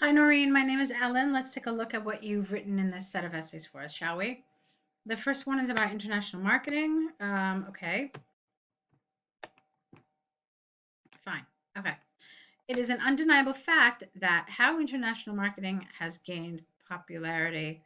Hi, Naurin. My name is Ellen. Let's take a look at what you've written in this set of essays for us, shall we? The first one is about international marketing. Okay, fine. Okay. It is an undeniable fact that how international marketing has gained popularity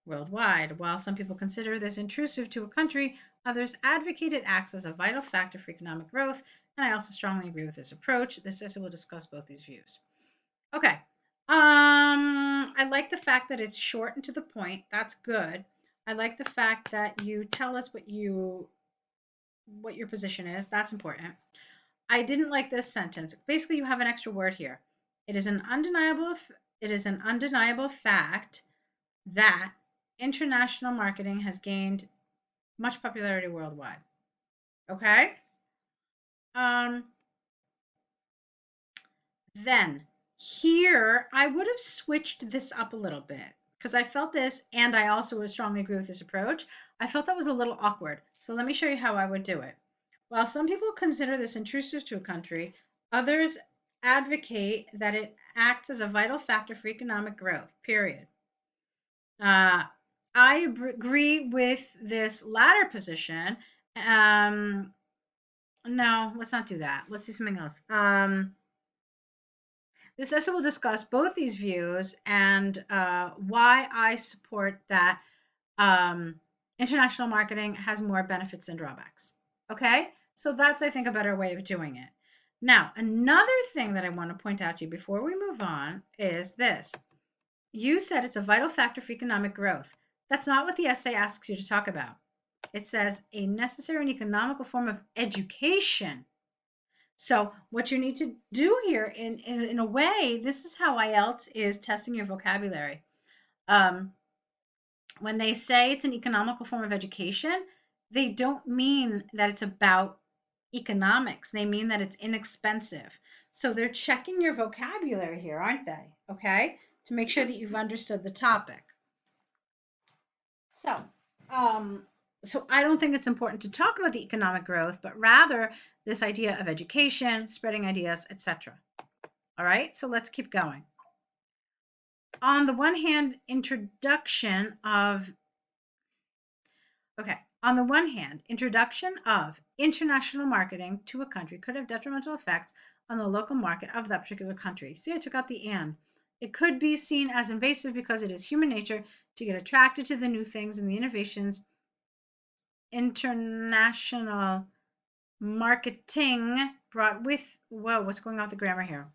worldwide. While some people consider this intrusive to a country, others advocate it acts as a vital factor for economic growth, and I also strongly agree with this approach. This essay will discuss both these views. Okay. I like the fact that it's short and to the point. That's good. I like the fact that you tell us what your position is. That's important. I didn't like this sentence. Basically, you have an extra word here. It is an undeniable it is an undeniable fact that international marketing has gained much popularity worldwide. Okay? Um Then here, I would have switched this up a little bit because I felt this, and I also would strongly agree with this approach. I felt that was a little awkward. So let me show you how I would do it. While some people consider this intrusive to a country, others advocate that it acts as a vital factor for economic growth, period. Uh, I agree with this latter position. Um, no, let's not do that. Let's do something else. This essay will discuss both these views and why I support that international marketing has more benefits than drawbacks. Okay, so that's, I think, a better way of doing it. Now, another thing that I want to point out to you before we move on is this. You said it's a vital factor for economic growth. That's not what the essay asks you to talk about. It says a necessary and economical form of education. So what you need to do here, in a way, this is how IELTS is testing your vocabulary. Um, when they say it's an economical form of education, they don't mean that it's about economics. They mean that it's inexpensive. So they're checking your vocabulary here, aren't they? Okay, to make sure that you've understood the topic. So, um, so I don't think it's important to talk about the economic growth, but rather this idea of education, spreading ideas, etc. All right, so let's keep going. On the one hand, introduction of international marketing to a country could have detrimental effects on the local market of that particular country. See, I took out the and. It could be seen as invasive because it is human nature to get attracted to the new things and the innovations international marketing brought with. Whoa, what's going on with the grammar here?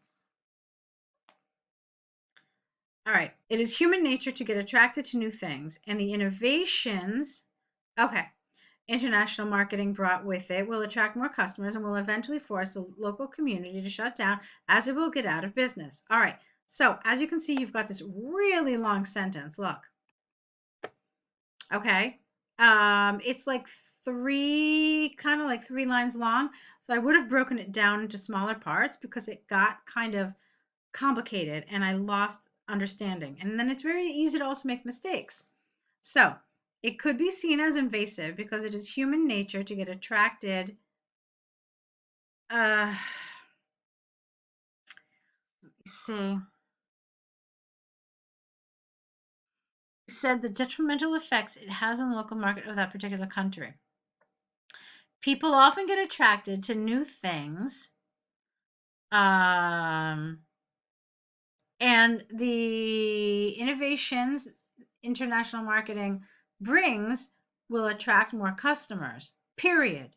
All right. It is human nature to get attracted to new things, and the innovations, okay, international marketing brought with it will attract more customers and will eventually force the local community to shut down as it will get out of business. All right. So, as you can see, you've got this really long sentence. Look. Okay. It's like kind of like 3 lines long. So I would have broken it down into smaller parts because it got kind of complicated and I lost understanding. And then it's very easy to also make mistakes. So it could be seen as invasive because it is human nature to get attracted. Let me see. Said the detrimental effects it has on the local market of that particular country. People often get attracted to new things. And the innovations international marketing brings will attract more customers, period.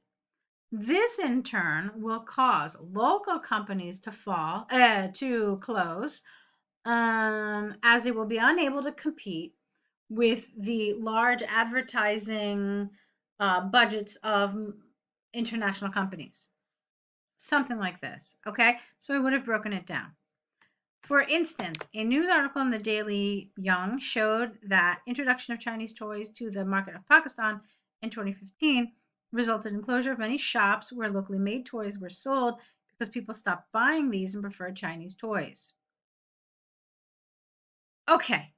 This in turn will cause local companies to close, as they will be unable to compete with the large advertising budgets of international companies. Something like this. Okay, so I would have broken it down. For instance, a news article in the Daily Young showed that introduction of Chinese toys to the market of Pakistan in 2015 resulted in closure of many shops where locally made toys were sold because people stopped buying these and preferred Chinese toys. Okay,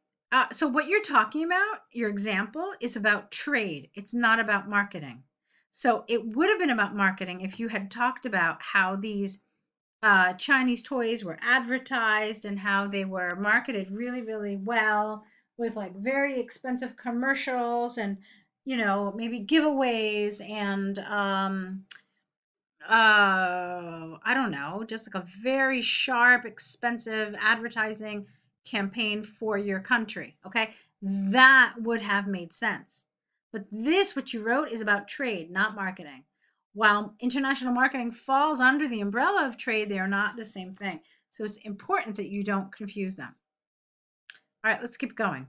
so what you're talking about, your example, is about trade. It's not about marketing. So it would have been about marketing if you had talked about how these Chinese toys were advertised and how they were marketed really, really well with like very expensive commercials and, maybe giveaways and, I don't know, just like a very sharp, expensive advertising campaign for your country. Okay. That would have made sense. But this, what you wrote, is about trade, not marketing. While international marketing falls under the umbrella of trade, they are not the same thing. So it's important that you don't confuse them. All right, let's keep going.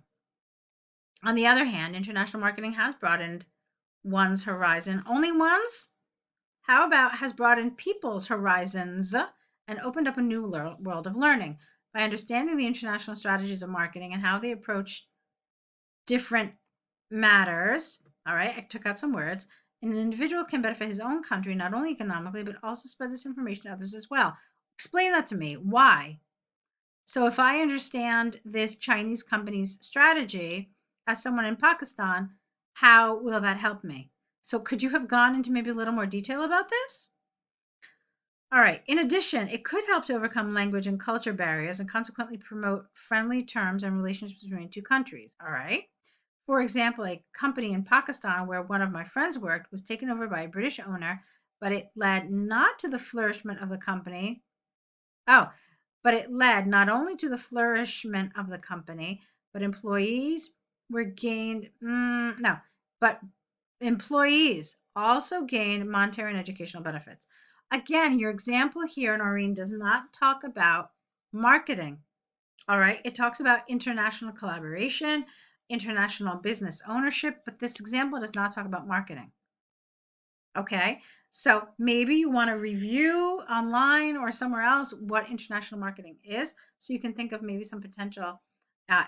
On the other hand, international marketing has broadened one's horizon. Only once? How about has broadened people's horizons and opened up a new world of learning by understanding the international strategies of marketing and how they approach different matters. All right, I took out some words. An individual can benefit his own country not only economically, but also spread this information to others as well. Explain that to me. Why? So, if I understand this Chinese company's strategy as someone in Pakistan, how will that help me? So, could you have gone into maybe a little more detail about this? All right. In addition, it could help to overcome language and culture barriers and consequently promote friendly terms and relationships between two countries. All right. For example, a company in Pakistan where one of my friends worked was taken over by a British owner, but it led not to the flourishment of the company. Oh, but it led not only to the flourishment of the company, but employees were gained. No, but employees also gained monetary and educational benefits. Again, your example here, Naurin, does not talk about marketing. All right. It talks about international collaboration, international business ownership, but this example does not talk about marketing. Okay. So maybe you want to review online or somewhere else what international marketing is so you can think of maybe some potential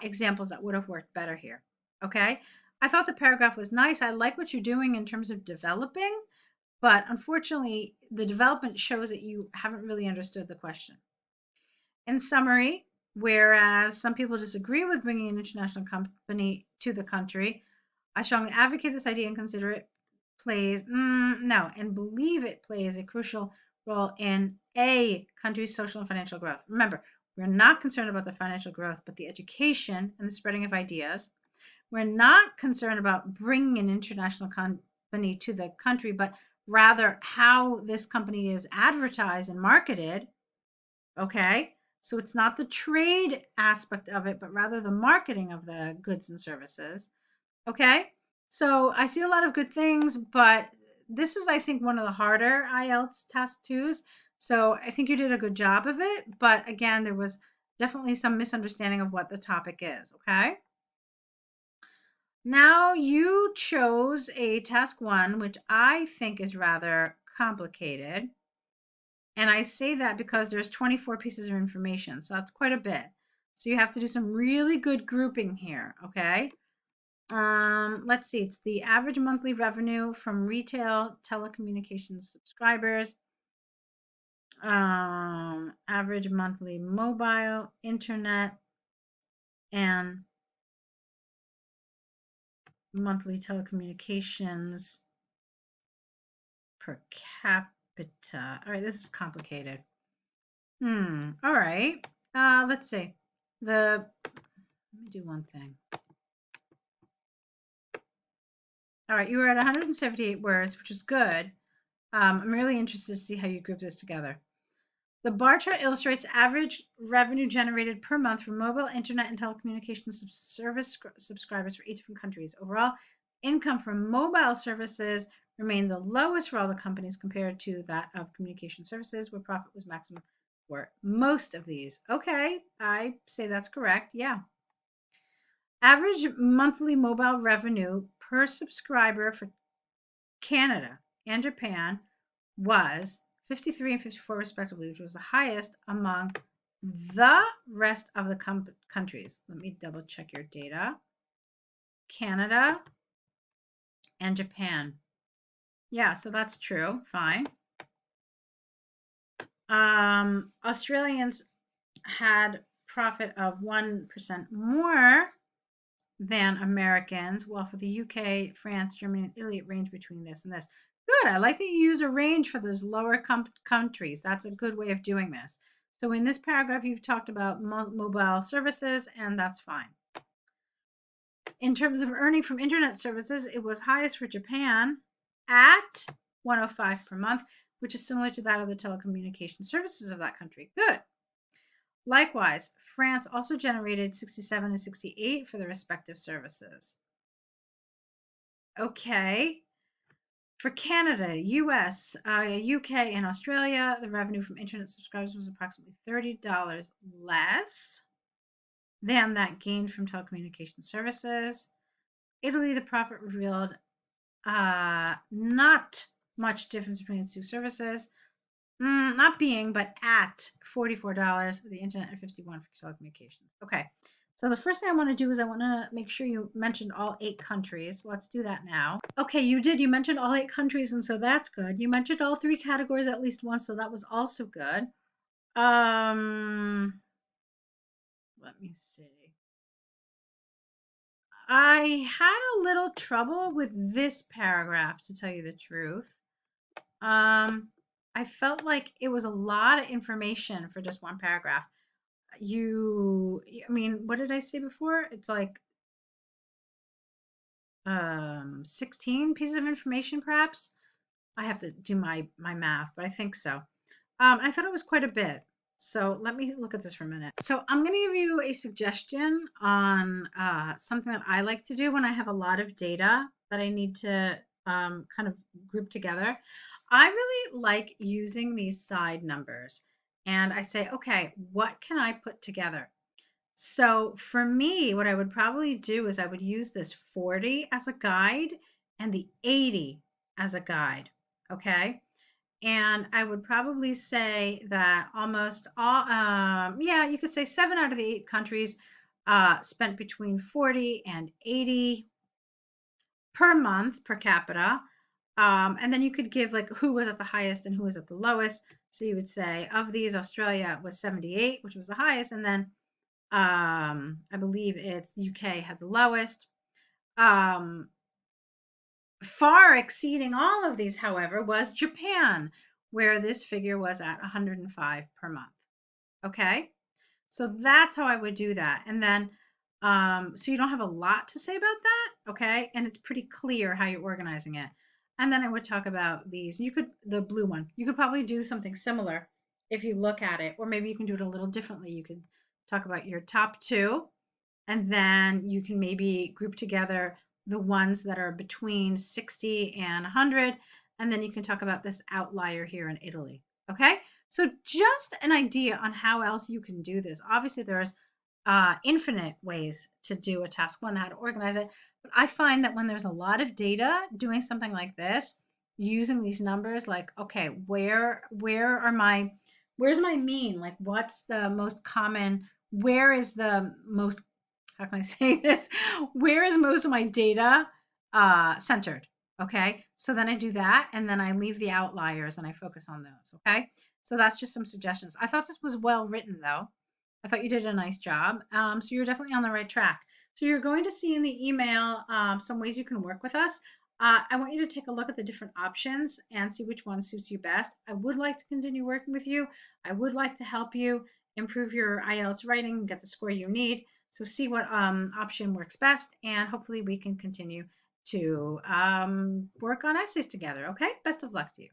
examples that would have worked better here. Okay. I thought the paragraph was nice. I like what you're doing in terms of developing, but unfortunately, the development shows that you haven't really understood the question. In summary, whereas some people disagree with bringing an international company to the country, I strongly advocate this idea and consider it plays, no, and believe it plays a crucial role in a country's social and financial growth. Remember, we're not concerned about the financial growth, but the education and the spreading of ideas. We're not concerned about bringing an international company to the country, but rather how this company is advertised and marketed. Okay. So it's not the trade aspect of it, but rather the marketing of the goods and services. Okay. So I see a lot of good things, but this is, I think, one of the harder IELTS test twos. So I think you did a good job of it. But again, there was definitely some misunderstanding of what the topic is. Okay. Now you chose a task one, which I think is rather complicated. And I say that because there's 24 pieces of information, so that's quite a bit. So you have to do some really good grouping here, okay? Let's see, it's the average monthly revenue from retail telecommunications subscribers, average monthly mobile, internet, and monthly telecommunications per capita. All right, this is complicated. All right. Let's see. Let me do one thing. All right, you were at 178 words, which is good. I'm really interested to see how you group this together. The bar chart illustrates average revenue generated per month from mobile, internet, and telecommunications service subscribers for 8 different countries. Overall, income from mobile services remained the lowest for all the companies compared to that of communication services, where profit was maximum for most of these. Okay, I say that's correct. Yeah. Average monthly mobile revenue per subscriber for Canada and Japan was 53 and 54 respectively, which was the highest among the rest of the countries. Let me double check your data. Canada and Japan. Yeah, so that's true. Fine. Australians had profit of 1% more than Americans, while for the UK, France, Germany, and Italy, it ranged between this and this. Good. I like that you used a range for those lower countries. That's a good way of doing this. So in this paragraph, you've talked about mobile services, and that's fine. In terms of earning from internet services, it was highest for Japan at 105 per month, which is similar to that of the telecommunication services of that country. Good. Likewise, France also generated 67 and 68 for the respective services. Okay. For Canada, US, UK, and Australia, the revenue from internet subscribers was approximately $30 less than that gained from telecommunication services. Italy, the profit revealed not much difference between the two services. Not being, but at $44 for the internet and 51 for telecommunications. Okay. So the first thing I want to do is I want to make sure you mentioned all 8 countries. Let's do that now. Okay, you did. You mentioned all 8 countries, and so that's good. You mentioned all 3 categories at least once, so that was also good. Let me see. I had a little trouble with this paragraph, to tell you the truth. I felt like it was a lot of information for just one paragraph. I mean, what did I say before? It's like 16 pieces of information, perhaps. I have to do my math, but I think so. I thought it was quite a bit. So let me look at this for a minute. So I'm going to give you a suggestion on something that I like to do when I have a lot of data that I need to kind of group together. I really like using these side numbers. And I say, okay, what can I put together? So for me, what I would probably do is I would use this 40 as a guide and the 80 as a guide. Okay. And I would probably say that almost all, yeah, you could say 7 out of the 8 countries spent between 40 and 80 per month per capita. And then you could give like who was at the highest and who was at the lowest. So you would say of these, Australia was 78, which was the highest. And then I believe it's UK had the lowest. Um, Far exceeding all of these, however, was Japan, where this figure was at 105 per month. Okay, so that's how I would do that. And then, so you don't have a lot to say about that. Okay, and it's pretty clear how you're organizing it. And then I would talk about these. You could, the blue one, you could probably do something similar if you look at it, or maybe you can do it a little differently. You could talk about your top 2 and then you can maybe group together the ones that are between 60 and 100, and then you can talk about this outlier here in Italy. Okay, so just an idea on how else you can do this. Obviously, there's infinite ways to do a task one, how to organize it, but I find that when there's a lot of data, doing something like this, using these numbers, like, okay, where's my mean? Like, what's the most common? Where is the most, how can I say this? Where is most of my data centered? Okay, so then I do that, and then I leave the outliers and I focus on those. Okay, so that's just some suggestions. I thought this was well written, though. I thought you did a nice job. So you're definitely on the right track. So you're going to see in the email some ways you can work with us. I want you to take a look at the different options and see which one suits you best. I would like to continue working with you. I would like to help you improve your IELTS writing, get the score you need. So see what option works best, and hopefully we can continue to work on essays together. Okay, best of luck to you.